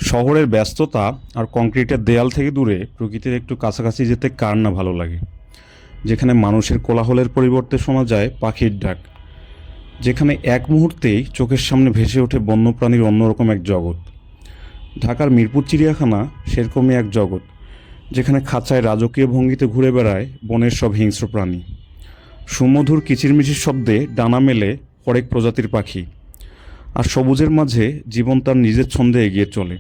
শহরের ব্যস্ততা আর কংক্রিটের দেয়াল থেকে দূরে প্রকৃতির একটু কাছাকাছি যেতে কার না ভালো লাগে। যেখানে মানুষের কোলাহলের পরিবর্তে শোনা যায় পাখির ডাক, যেখানে এক মুহূর্তেই চোখের সামনে ভেসে ওঠে বন্যপ্রাণীর অন্যরকম এক জগৎ। ঢাকার মিরপুর চিড়িয়াখানা সেরকমই এক জগৎ, যেখানে খাঁচায় রাজকীয় ভঙ্গিতে ঘুরে বেড়ায় বনের সব হিংস্র প্রাণী। সুমধুর কিচিরমিচির শব্দে ডানা মেলে হরেক প্রজাতির পাখি, আর সবুজের মাঝে জীবন তার নিজের ছন্দে এগিয়ে চলে।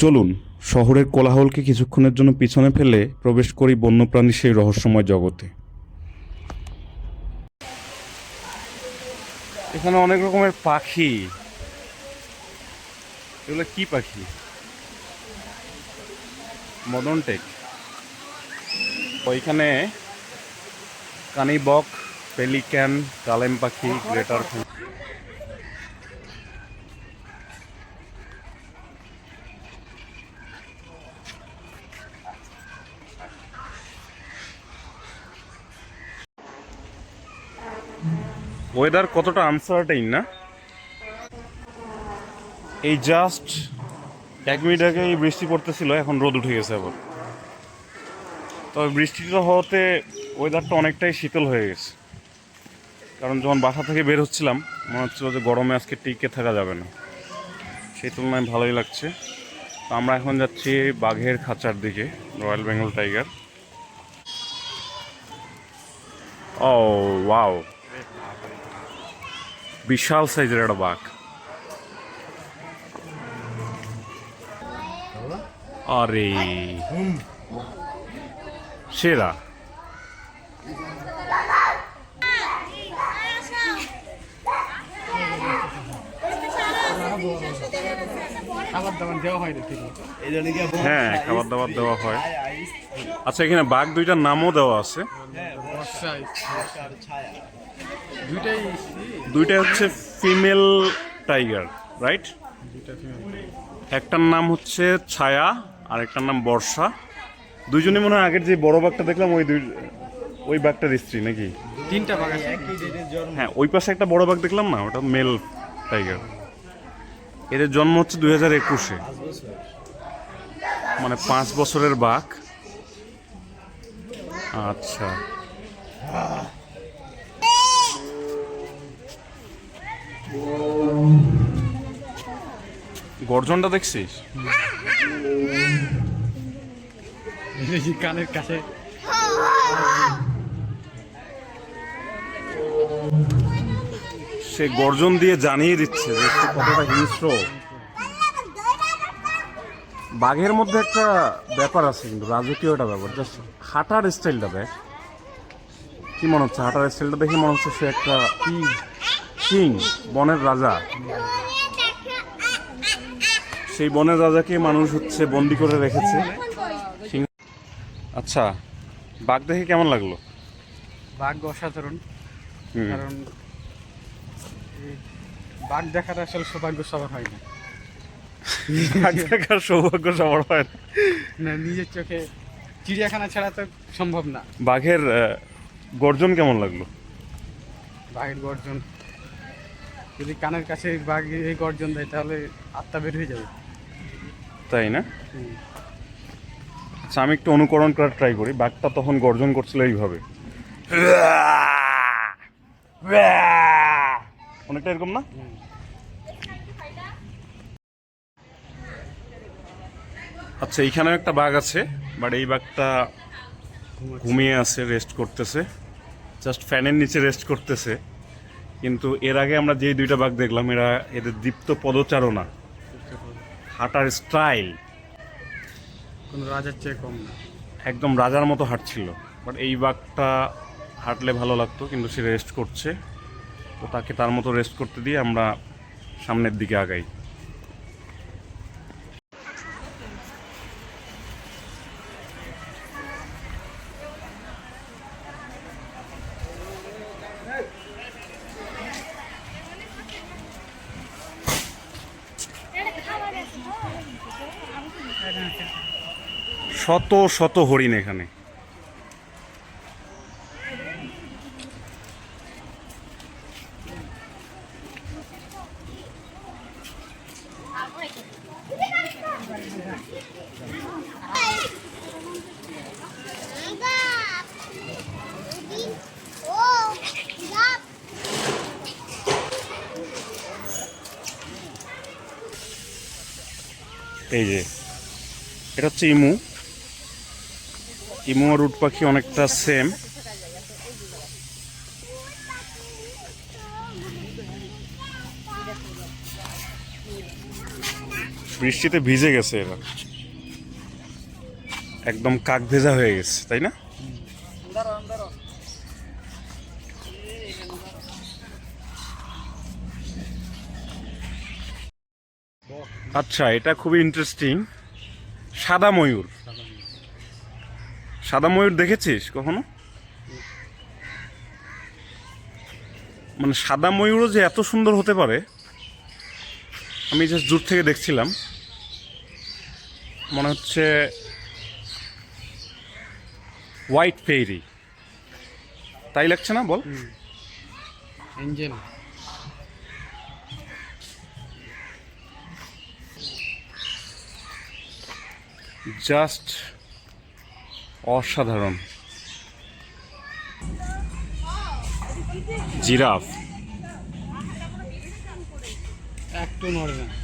চলুন শহরের কোলাহলকে কিছুক্ষণের জন্য পিছনে ফেলে প্রবেশ করি বন্যপ্রাণীর সেই রহস্যময় জগতে। এখানে অনেক রকমের পাখি। এগুলো কি পাখি? মদন টেক। ওইখানে কানিবক, পেলিক্যান, কালেম পাখি, গ্রেটার। ওয়েদার কতটা আনসার্টেইন না? এই জাস্ট 1 মিনিট আগে এই বৃষ্টি পড়তেছিল, এখন রোদ উঠে গেছে আবার। তবে বৃষ্টিটা হওয়াতে ওয়েদারটা অনেকটাই শীতল হয়ে গেছে, কারণ যখন বাসা থেকে বের হচ্ছিলাম মনে হচ্ছিল যে গরমে আজকে টিকে থাকা যাবে না। সেই তুলনায় ভালোই লাগছে। তো আমরা এখন যাচ্ছি বাঘের খাঁচার দিকে, রয়্যাল বেঙ্গল টাইগার। ও ওয়াও, বিশাল সাইজের একটা বাঘ। আরে সেরা। হ্যাঁ, খাবার দাবার দেওয়া হয়। আচ্ছা, এখানে বাঘ দুইটার নামও দেওয়া আছে। দুইটাই হচ্ছে ফিমেল টাইগার, রাইট? একটার নাম হচ্ছে ছায়া আর একটার নাম বর্ষা। দুইজনই মনে হয় আগের যে বড় বাঘটা দেখলাম ওই বাঘটার স্ত্রী নাকি? 3টা বাঘ আছে। হ্যাঁ, ওই পাশে একটা বড় বাঘ দেখলাম না, ওটা মেল টাইগার। এদের জন্ম হচ্ছে 2021-এ, মানে 5 বছরের বাঘ। আচ্ছা, গর্জনটা দেখছিস? কানের কাছে সে গর্জন দিয়ে জানিয়ে দিচ্ছে যে সে কতটা হিংস্র। বাঘের মধ্যে একটা ব্যাপার আছে, কিন্তু রাজকীয় একটা ব্যাপার। জাস্ট হাঁটার স্টাইলটা দেখ, কি মনে হচ্ছে? হাঁটার স্টাইলটা দেখে মনে হচ্ছে সে একটা কিং, বনের রাজা। সেই বনের রাজাকে মানুষ হচ্ছে বন্দি করে রেখেছে। আচ্ছা, বাঘ দেখে কেমন লাগলো? বাঘ অসাধারণ, কারণ বাঘ দেখার আসলে সৌভাগ্য সবার হয় না। বাঘ দেখার সৌভাগ্য সবার হয় না, নিজের চোখে চিড়িয়াখানা ছাড়া তো সম্ভব না। বাঘের গর্জন কেমন লাগলো? বাঘের গর্জন, যদি কানের কাছে বাঘ এই গর্জন দেয় তাহলে আত্মা বের হয়ে যাবে, তাই না? আচ্ছা, আমি একটু অনুকরণ করার ট্রাই করি। বাঘটা তখন গর্জন করছিল এইভাবে, অনেকটা এরকম না? আচ্ছা, এইখানেও একটা বাঘ আছে, বাট এই বাঘটা ঘুমিয়ে আছে, রেস্ট করতেছে, জাস্ট ফ্যানের নিচে রেস্ট করতেছে। কিন্তু এর আগে আমরা যে 2টা বাঘ দেখলাম, এদের দীপ্ত পদচারণা, হাঁটার স্টাইল কোনো রাজার চেয়ে কম না, একদম রাজার মতো হাঁটছিল। বাট এই বাঘটা হাঁটলে ভালো লাগতো, কিন্তু সে রেস্ট করছে। তো তাকে তার মতো রেস্ট করতে দিয়ে আমরা সামনের দিকে আগাই। শত শত হরিণ এখানে। এই যে এটা হচ্ছে ইমু। ইমু আর উট পাখি অনেকটা সেম। বৃষ্টিতে ভিজে গেছে এরা, একদম কাক ভেজা হয়ে গেছে, তাই না? আচ্ছা, এটা খুবই ইন্টারেস্টিং। সাদা ময়ূর। সাদা ময়ূর দেখেছিস কখনো? মানে সাদা ময়ূরও যে এত সুন্দর হতে পারে, আমি জাস্ট দূর থেকে দেখছিলাম, মনে হচ্ছে হোয়াইট ফেরি, তাই লাগছে না বল? এঞ্জেল। জাস্ট অসাধারণ। জিরাফ একটু নড়বে না,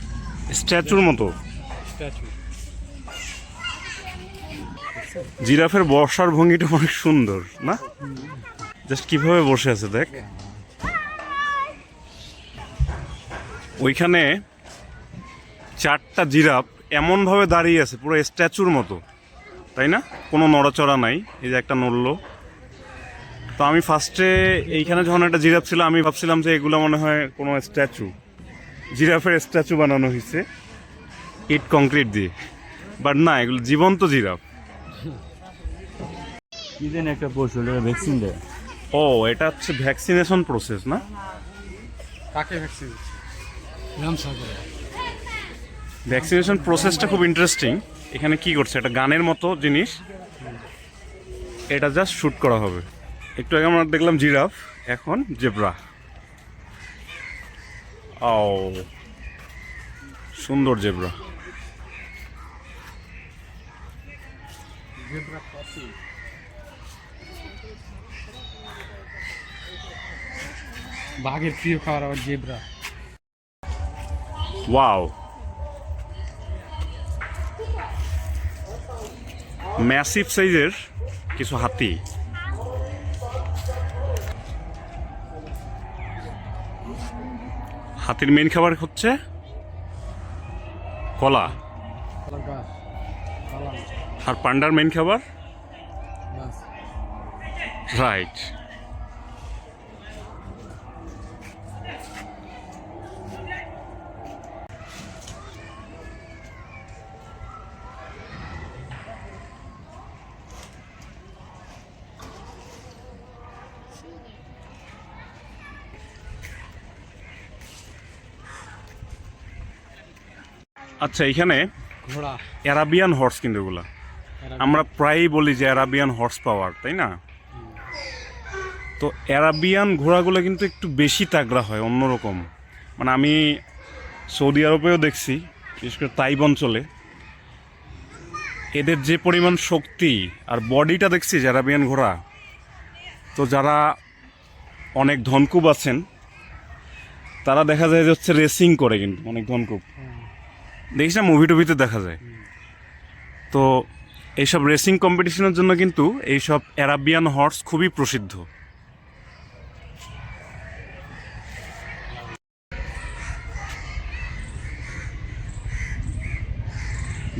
স্ট্যাচুর মতো। স্ট্যাচু। জিরাফের বসার ভঙ্গিটা অনেক সুন্দর না? জাস্ট কিভাবে বসে আছে দেখ। ওইখানে 4টা জিরাফ এমনভাবে দাঁড়িয়ে আছে পুরো স্ট্যাচুর মতো, তাই না? কোনো নড়াচড়া নাই। এই যে একটা নড়লো। তো আমি ফার্স্টে এইখানে যখন একটা জিরাফ ছিল, আমি ভাবছিলাম যে এগুলো মনে হয় কোনো স্ট্যাচু, জিরাফের স্ট্যাচু বানানো হয়েছে ইট কংক্রিট দিয়ে, বাট না, এগুলো জীবন্ত জিরাফ। কি যেন একটা পশু ভ্যাকসিন দেয়। ও, এটা হচ্ছে ভ্যাকসিনেশন প্রসেস না? কাকে ভ্যাকসিন? ভ্যাকসিনেশন প্রসেসটা খুব ইন্টারেস্টিং। এখানে কি করছে, একটা গানের মতো জিনিস, এটা জাস্ট শ্যুট করা হবে। একটু আগে আমরা দেখলাম জিরাফ, এখন জেব্রা। ও, সুন্দর জেব্রা। বাঘের প্রিয় খাবার আবার জেব্রা। ওয়াও, ম্যাসিভ সাইজের কিছু হাতি। হাতির মেইন খাবার হচ্ছে কলা, আর পান্ডার মেইন খাবার রাইট। আচ্ছা, এখানে ঘোড়া, অ্যারাবিয়ান হর্স, কিন্তু এগুলা আমরা প্রায়ই বলি যে অ্যারাবিয়ান হর্স পাওয়ার, তাই না? তো অ্যারাবিয়ান ঘোড়াগুলো কিন্তু একটু বেশি তাগড়া হয়, অন্যরকম। মানে আমি সৌদি আরবেও দেখছি, বিশেষ করে তাইব অঞ্চলে, এদের যে পরিমাণ শক্তি আর বডিটা দেখছি যে অ্যারাবিয়ান ঘোড়া। তো যারা অনেক ধনকুব আছেন, তারা দেখা যায় যে হচ্ছে রেসিং করে, কিন্তু অনেক ধনকুব দেখিস না, মুভি টুভিতে দেখা যায়। তো এইসব রেসিং কম্পিটিশনের জন্য কিন্তু এইসব অ্যারাবিয়ান হর্স খুবই প্রসিদ্ধ।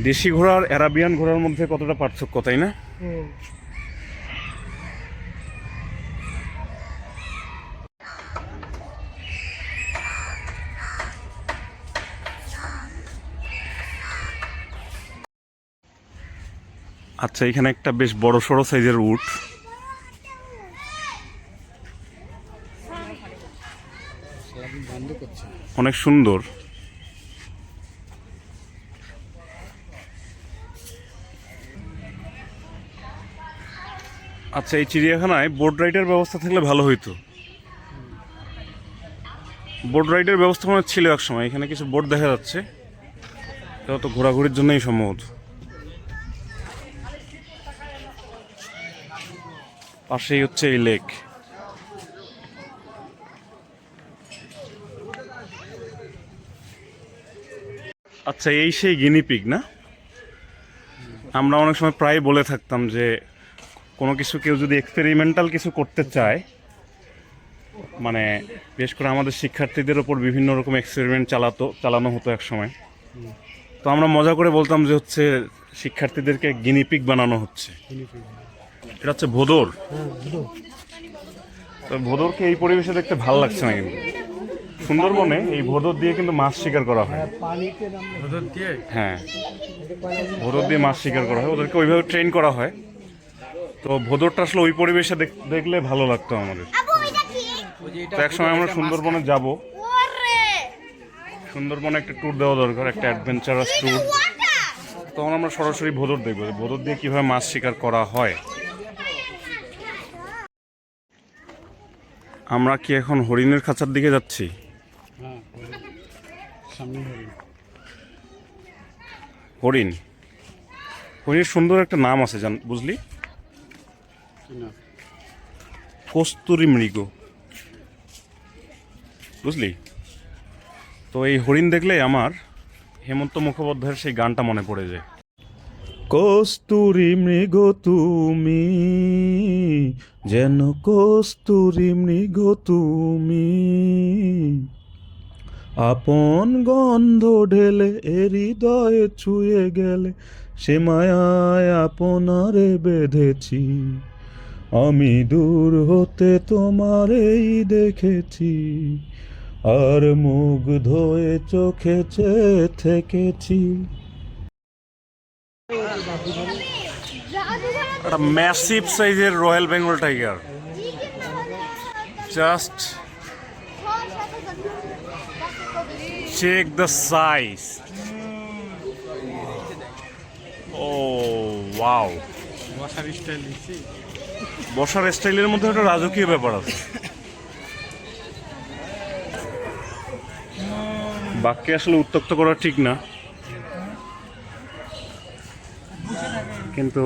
দেশি ঘোড়া আর অ্যারাবিয়ান ঘোড়ার মধ্যে কতটা পার্থক্য, তাই না? আচ্ছা, এখানে একটা বেশ বড় সড়ো সাইজের উট। বন্ধ করছে। অনেক সুন্দর। আচ্ছা, এই চিড়িয়াখানায় বোট রাইডের ব্যবস্থা থাকলে ভালো হইতো। বোট রাইডের ব্যবস্থা মনে ছিল এক সময়, এখানে কিছু বোট দেখা যাচ্ছে। এটা তো ঘোরাঘুরির জন্যই সম্ভবত। পাশেই হচ্ছে এই লেক। আচ্ছা, এই সেই গিনিপিগ না? আমরা অনেক সময় প্রায় বলে থাকতাম যে কোনো কিছু কেউ যদি এক্সপেরিমেন্টাল কিছু করতে চায়, মানে বিশেষ করে আমাদের শিক্ষার্থীদের ওপর বিভিন্ন রকম এক্সপেরিমেন্ট চালানো হতো এক সময়। তো আমরা মজা করে বলতাম যে হচ্ছে শিক্ষার্থীদেরকে গিনিপিগ বানানো হচ্ছে। এটা হচ্ছে ভোদর। তো ভোদরকে এই পরিবেশে দেখতে ভালো লাগছে না, কিন্তু সুন্দরবনে এই ভোদর দিয়ে কিন্তু মাছ শিকার করা হয়। ভোদর দিয়ে? হ্যাঁ, ভোদর দিয়ে মাছ শিকার করা হয়, ওদেরকে ওইভাবে ট্রেন করা হয়। তো ভোদরটা আসলে ওই পরিবেশে দেখলে ভালো লাগতো আমাদের। তো এক সময় আমরা সুন্দরবনে যাব, সুন্দরবনে একটা ট্যুর দেওয়া দরকার, একটা অ্যাডভেঞ্চারাস ট্যুর। তখন আমরা সরাসরি ভোদর দেখবো, ভোদর দিয়ে কিভাবে মাছ শিকার করা হয়। আমরা কি এখন হরিণের খাঁচার দিকে যাচ্ছি? হ্যাঁ, সামনে হরিণ, হরিণের সুন্দর একটা নাম আছে বুঝলি? কস্তুরী মৃগ, বুঝলি? তো এই হরিণ দেখলে আমার হেমন্ত মুখোপাধ্যায়ের সেই গানটা মনে পড়ে যায়। কস্তুরী মৃগ তুমি, যেন কস্তুরী মৃগ তুমি, আপন গন্ধ ঢেলে হৃদয়ে ছুঁয়ে গেলে, সে মায়ায় আপনারে বেঁধেছি, আমি দূর হতে তোমারেই দেখেছি, আর মুগ্ধ হয়ে চোখে চেয়ে থেকেছি। একটা ম্যাসিভ সাইজের royal Bengal tiger, just check the size. ও ওয়াও, বসার স্টাইল দিচ্ছি। বসার স্টাইলের মধ্যে একটা রাজকীয় ব্যাপার আছে। বাক্যে আসলে উত্তক্ত করা ঠিক না, কিন্তু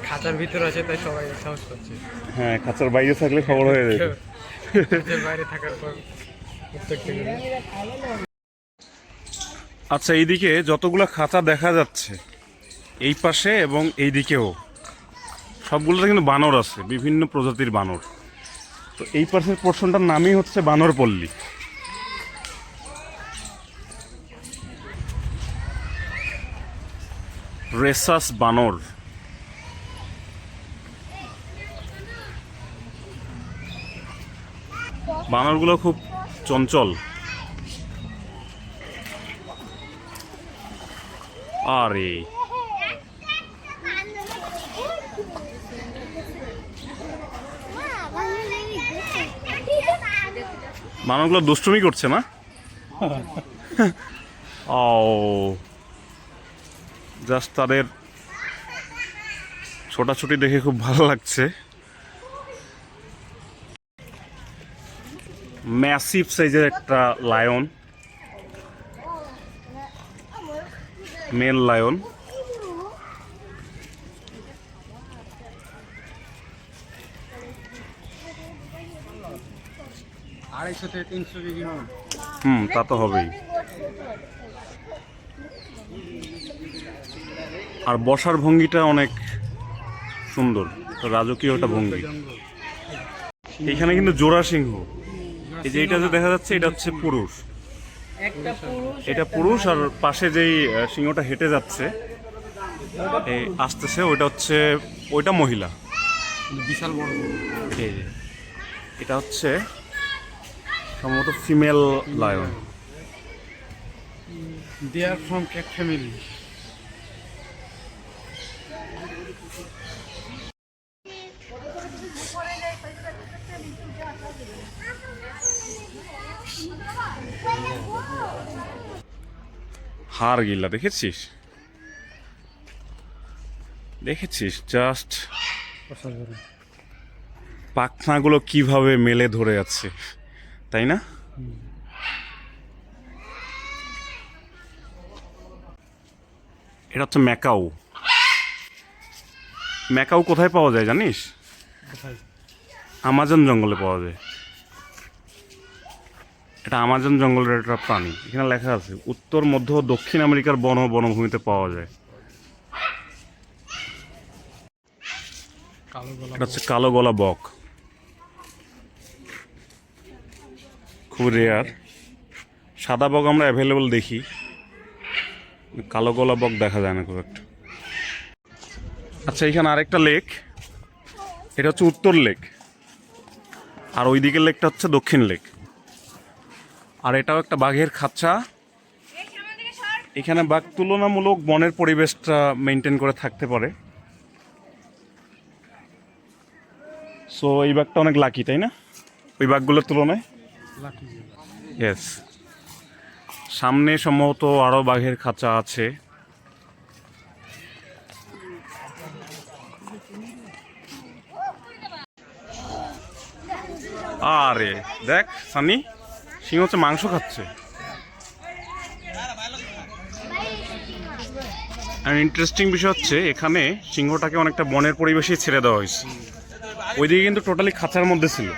খাঁচার ভিতর আছে তাই সবাই সাহস করছে। হ্যাঁ, খাঁচার বাইরে থাকলে খবর হয়ে যেত। খাঁচার বাইরে থাকার পর উত্তক্ত করে। আচ্ছা, এইদিকে যতগুলো খাঁচা দেখা যাচ্ছে, এই পাশে এবং এই দিকেও সবগুলোতে কিন্তু বানর আছে, বিভিন্ন প্রজাতির বানর। তো এই পাশের পোর্শনটার নামই হচ্ছে বানরপল্লী। রেসাস বানর। বানরগুলো খুব চঞ্চল। আরে বানরগুলো দুষ্টুমি করছে না? ও, জাস্ট তাদের ছোটাছুটি দেখে খুব ভালো লাগছে। ম্যাসিভ সাইজের একটা লায়ন, মেল লায়ন। 250 থেকে 300 কেজি হবে। তা তো হবেই। আর বসার ভঙ্গিটা অনেক সুন্দর, রাজকীয় একটা ভঙ্গি। এখানে কিন্তু জোড়া সিংহ, এই যে এটা যে দেখা যাচ্ছে এটা হচ্ছে পুরুষ, এটা পুরুষ। আর পাশে যেই সিংহটা হেঁটে যাচ্ছে এই আসতেছে, ওইটা মহিলা। বিশাল বড়। এই যে এটা হচ্ছে সম্ভবত female lion. They are from cat family. হাড় গিলা দেখেছিস জাস্ট পাখনাগুলো কিভাবে মেলে ধরে আছে, তাই না? এটা হচ্ছে ম্যাকাও। ম্যাকাও কোথায় পাওয়া যায় জানিস? কোথায়? আমাজন জঙ্গলে পাওয়া যায়। এটা আমাজন জঙ্গলের একটা প্রাণী। এখানে লেখা আছে উত্তর মধ্য ও দক্ষিণ আমেরিকার বনভূমিতে পাওয়া যায়। কালো গলা এটা হচ্ছে কালো গলা বক, খুব রেয়ার। সাদা বক আমরা অ্যাভেলেবল দেখি, কালো গলা বক দেখা যায় না খুব একটা। আচ্ছা, এখানে আরেকটা লেক, এটা হচ্ছে উত্তর লেক, আর ওই দিকের লেকটা হচ্ছে দক্ষিণ লেক। আর এটাও একটা বাঘের খাঁচা। এখানে বাঘ তুলনামূলক বনের পরিবেশটা মেনটেন করে থাকতে পারে। সো এই বাঘটা অনেক লাকি, তাই না ওই বাঘগুলোর তুলনায়? লাকি। ইয়েস। সামনে সম্ভবত আরও বাঘের খাঁচা আছে। আরে দেখ সানি, সিংহ হচ্ছে মাংস খাচ্ছে। আর ইন্টারেস্টিং বিষয় হচ্ছে এখানে সিংহটাকে অনেকটা বনের পরিবেশে ছেড়ে দেওয়া হয়েছে। ওইদিকে কিন্তু টোটালি খাঁচার মধ্যে ছিল।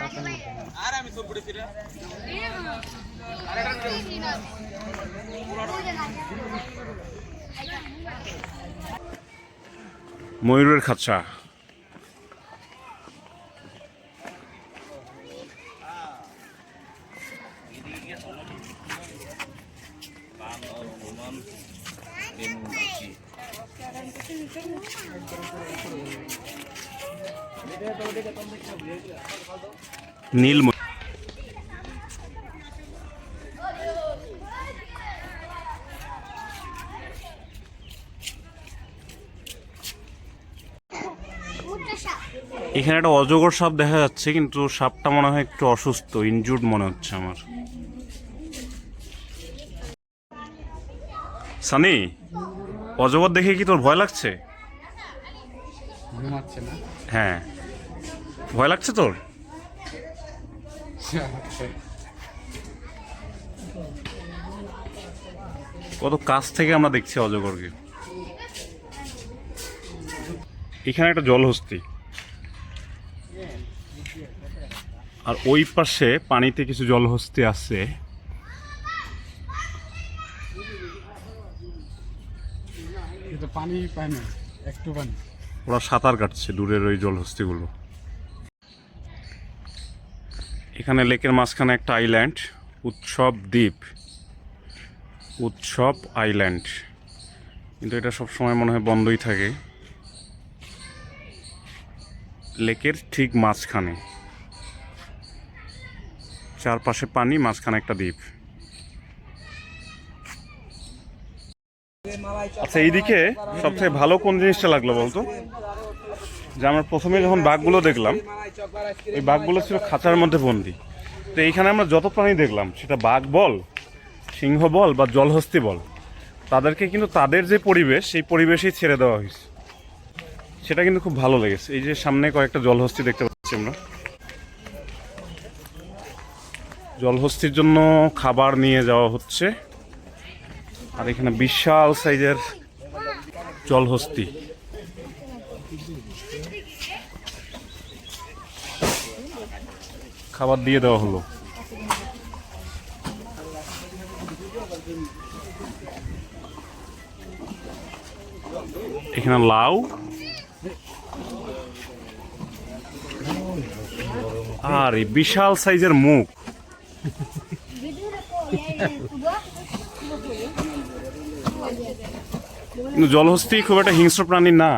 ময়ূরের খাঁচা। নীল এখানে একটা অজগর সাপ দেখা যাচ্ছে, কিন্তু সাপটা মনে হয় একটু অসুস্থ, ইনজুর্ড মনে হচ্ছে আমার। সানি, অজগর দেখে কি তোর ভয় লাগছে? ঘুমাচ্ছে না? হ্যাঁ, ভয় লাগছে তোর? কত কাছ থেকে আমরা দেখছি অজগরকে। এখানে একটা জলহস্তি, আর ওই পাশে পানিতে কিছু জলহস্তি আছে। কিন্তু পানি পায় না, একটু পানি। ওরা সাঁতার কাটছে দূরের ওই জলহস্তিগুলো। এখানে লেকের মাঝখানে একটা আইল্যান্ড, উৎসব দ্বীপ, উৎসব আইল্যান্ড, কিন্তু এটা সবসময় মনে হয় বন্ধই থাকে। লেকের ঠিক মাঝখানে, চারপাশে পানি, মাঝখানে একটা দ্বীপ। আচ্ছা, এইদিকে সবথেকে ভালো কোন জিনিসটা লাগলো বলতো? যে আমরা প্রথমে যখন বাঘগুলো দেখলাম, ওই বাঘগুলো ছিল খাঁচার মধ্যে বন্দি। তো এইখানে আমরা যত প্রাণী দেখলাম, সেটা বাঘ বল, সিংহ বল বা জলহস্তি বল, তাদেরকে কিন্তু তাদের যে পরিবেশ, সেই পরিবেশেই ছেড়ে দেওয়া হয়েছে। সেটা কিন্তু খুব ভালো লেগেছে। এই যে সামনে কয়েকটা জলহস্তি দেখতে পাচ্ছি আমরা। জলহস্তির জন্য খাবার নিয়ে যাওয়া হচ্ছে। আর এখানে বিশাল সাইজের জলহস্তি। খাবার দিয়ে দেওয়া হলো। এখানে লাউ, আর এই বিশাল সাইজের মুখ। কিন্তু জলহস্তি খুব একটা হিংস্র প্রাণী না,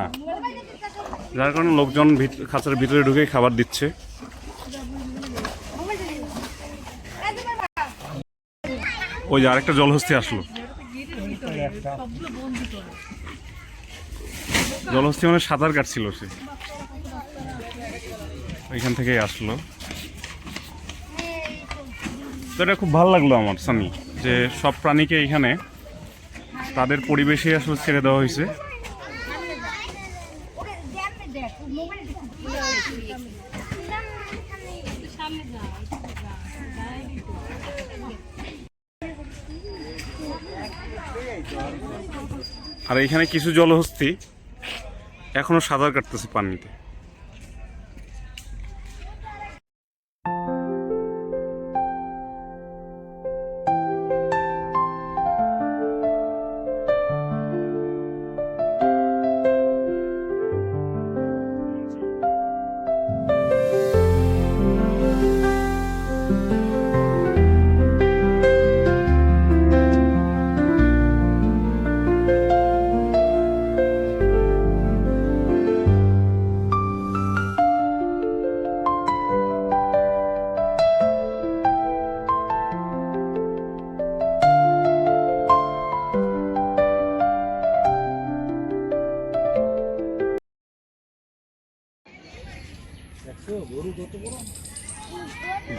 যার কারণে লোকজন খাঁচার ভিতরে ঢুকে খাবার দিচ্ছে। ওই যে আরেকটা জলহস্তি আসলো। জলহস্তি মানে সাঁতার কাটছিল, সে ওইখান থেকেই আসলো। তো এটা খুব ভালো লাগলো আমার সানি, যে সব প্রাণীকে এখানে তাদের পরিবেশে আসলে ছেড়ে দেওয়া হয়েছে। আর এখানে কিছু জলহস্তী এখনো সাঁতার কাটতেছে পানিতে।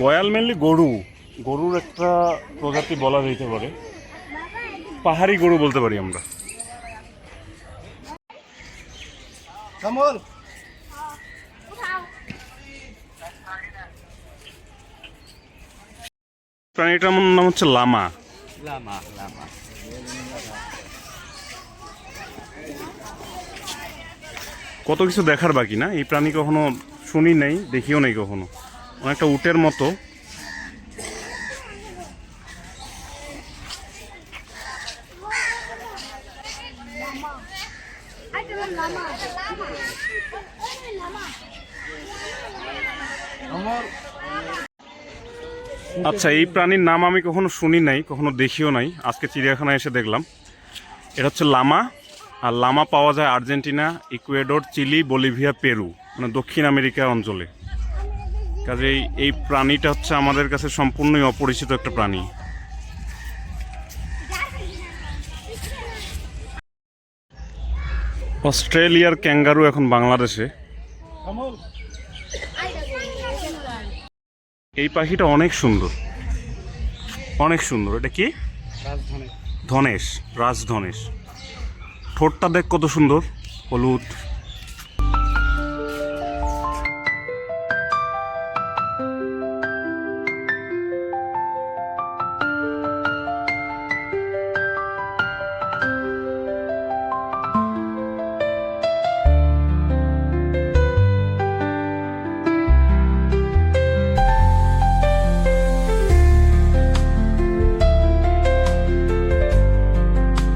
গয়াল মেনলি গরুর একটা প্রজাতি বলা যেতে পারে, পাহাড়ি গরু বলতে পারি আমরা। প্রাণীটার নাম হচ্ছে লামা। কত কিছু দেখার বাকি না, এই প্রাণী কখনো শুনি নাই, দেখিও নাই কখনো। অনেকটা উটের মতো। আচ্ছা, এই প্রাণীর নাম আমি কখনো শুনি নাই, কখনো দেখিও নাই, আজকে চিড়িয়াখানায় এসে দেখলাম। এটা হচ্ছে লামা। আর লামা পাওয়া যায় Argentina, Ecuador, Chile, Bolivia, Peru, মানে দক্ষিণ আমেরিকা অঞ্চলে। কাজেই এই প্রাণীটা হচ্ছে আমাদের কাছে সম্পূর্ণই অপরিচিত একটা প্রাণী। অস্ট্রেলিয়ার ক্যাঙ্গারু এখন বাংলাদেশে। এই পাখিটা অনেক সুন্দর, অনেক সুন্দর। এটা কি? ধনেশ, রাজধনেশ। ঠোঁটটা দেখ কত সুন্দর, হলুদ।